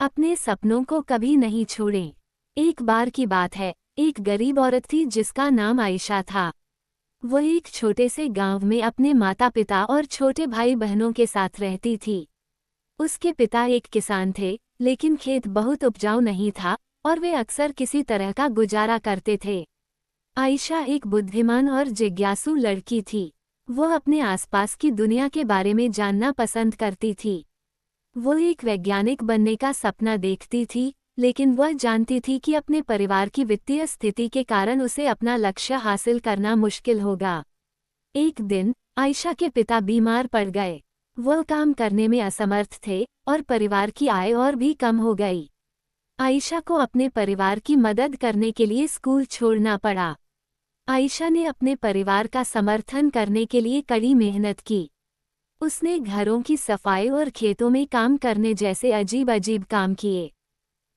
अपने सपनों को कभी नहीं छोड़ें। एक बार की बात है, एक गरीब औरत थी जिसका नाम आयशा था। वो एक छोटे से गांव में अपने माता पिता और छोटे भाई बहनों के साथ रहती थी। उसके पिता एक किसान थे, लेकिन खेत बहुत उपजाऊ नहीं था और वे अक्सर किसी तरह का गुजारा करते थे। आयशा एक बुद्धिमान और जिज्ञासु लड़की थी। वो अपने आसपास की दुनिया के बारे में जानना पसंद करती थी। वो एक वैज्ञानिक बनने का सपना देखती थी, लेकिन वह जानती थी कि अपने परिवार की वित्तीय स्थिति के कारण उसे अपना लक्ष्य हासिल करना मुश्किल होगा। एक दिन आयशा के पिता बीमार पड़ गए। वह काम करने में असमर्थ थे और परिवार की आय और भी कम हो गई। आयशा को अपने परिवार की मदद करने के लिए स्कूल छोड़ना पड़ा। आयशा ने अपने परिवार का समर्थन करने के लिए कड़ी मेहनत की। उसने घरों की सफाई और खेतों में काम करने जैसे अजीब अजीब काम किए।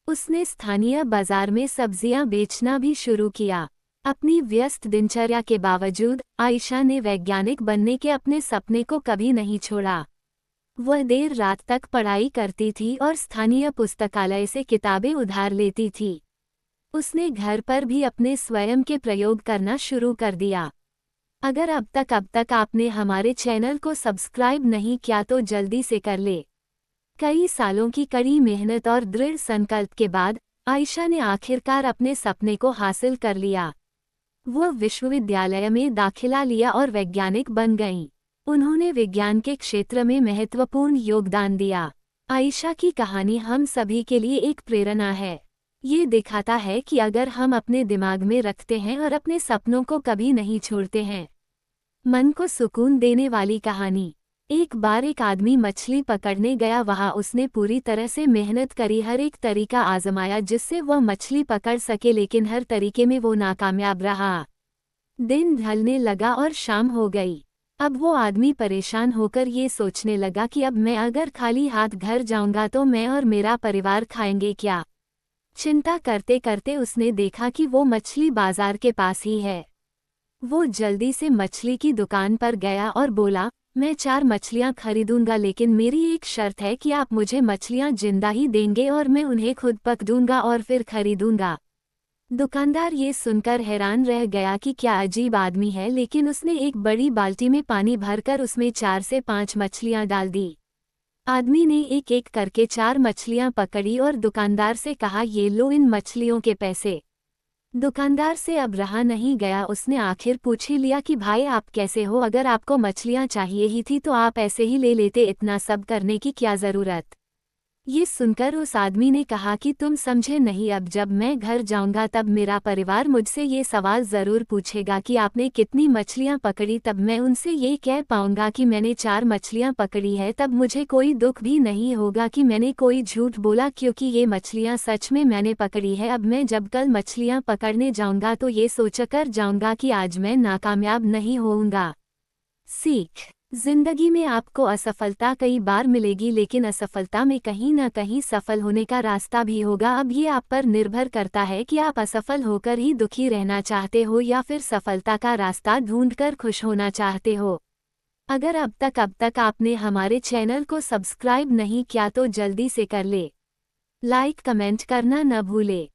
उसने स्थानीय बाजार में सब्जियां बेचना भी शुरू किया। अपनी व्यस्त दिनचर्या के बावजूद आयशा ने वैज्ञानिक बनने के अपने सपने को कभी नहीं छोड़ा। वह देर रात तक पढ़ाई करती थी और स्थानीय पुस्तकालय से किताबें उधार लेती थी। उसने घर पर भी अपने स्वयं के प्रयोग करना शुरू कर दिया। अगर अब तक आपने हमारे चैनल को सब्सक्राइब नहीं किया तो जल्दी से कर ले। कई सालों की कड़ी मेहनत और दृढ़ संकल्प के बाद आयशा ने आखिरकार अपने सपने को हासिल कर लिया। वो विश्वविद्यालय में दाखिला लिया और वैज्ञानिक बन गईं। उन्होंने विज्ञान के क्षेत्र में महत्वपूर्ण योगदान दिया। आयशा की कहानी हम सभी के लिए एक प्रेरणा है। ये दिखाता है कि अगर हम अपने दिमाग में रखते हैं और अपने सपनों को कभी नहीं छोड़ते हैं। मन को सुकून देने वाली कहानी। एक बार एक आदमी मछली पकड़ने गया। वहां उसने पूरी तरह से मेहनत करी, हर एक तरीका आजमाया जिससे वह मछली पकड़ सके, लेकिन हर तरीके में वो नाकामयाब रहा। दिन ढलने लगा और शाम हो गई। अब वो आदमी परेशान होकर ये सोचने लगा कि अब मैं अगर खाली हाथ घर जाऊंगा तो मैं और मेरा परिवार खाएंगे क्या। चिंता करते करते उसने देखा कि वो मछली बाजार के पास ही है। वो जल्दी से मछली की दुकान पर गया और बोला, मैं 4 मछलियां खरीदूंगा, लेकिन मेरी एक शर्त है कि आप मुझे मछलियां जिंदा ही देंगे और मैं उन्हें खुद पक दूंगा और फिर खरीदूंगा। दुकानदार ये सुनकर हैरान रह गया कि क्या अजीब आदमी है, लेकिन उसने एक बड़ी बाल्टी में पानी भरकर उसमें 4 से 5 मछलियां डाल दी। आदमी ने एक एक करके 4 मछलियां पकड़ी और दुकानदार से कहा, ये लो इन मछलियों के पैसे। दुकानदार से अब रहा नहीं गया। उसने आखिर पूछ ही लिया कि भाई आप कैसे हो, अगर आपको मछलियां चाहिए ही थी तो आप ऐसे ही ले लेते, इतना सब करने की क्या ज़रूरत। ये सुनकर उस आदमी ने कहा कि तुम समझे नहीं, अब जब मैं घर जाऊंगा तब मेरा परिवार मुझसे ये सवाल ज़रूर पूछेगा कि आपने कितनी मछलियां पकड़ी। तब मैं उनसे ये कह पाऊंगा कि मैंने 4 मछलियां पकड़ी है। तब मुझे कोई दुख भी नहीं होगा कि मैंने कोई झूठ बोला, क्योंकि ये मछलियां सच में मैंने पकड़ी है। अब मैं जब कल मछलियां पकड़ने जाऊंगा तो ये सोचकर जाऊंगा कि आज मैं नाकामयाब नहीं होऊंगा। सीख। जिंदगी में आपको असफलता कई बार मिलेगी, लेकिन असफलता में कहीं ना कहीं सफल होने का रास्ता भी होगा। अब ये आप पर निर्भर करता है कि आप असफल होकर ही दुखी रहना चाहते हो या फिर सफलता का रास्ता ढूंढकर खुश होना चाहते हो। अगर अब तक आपने हमारे चैनल को सब्सक्राइब नहीं किया तो जल्दी से कर ले। लाइक कमेंट करना न भूले।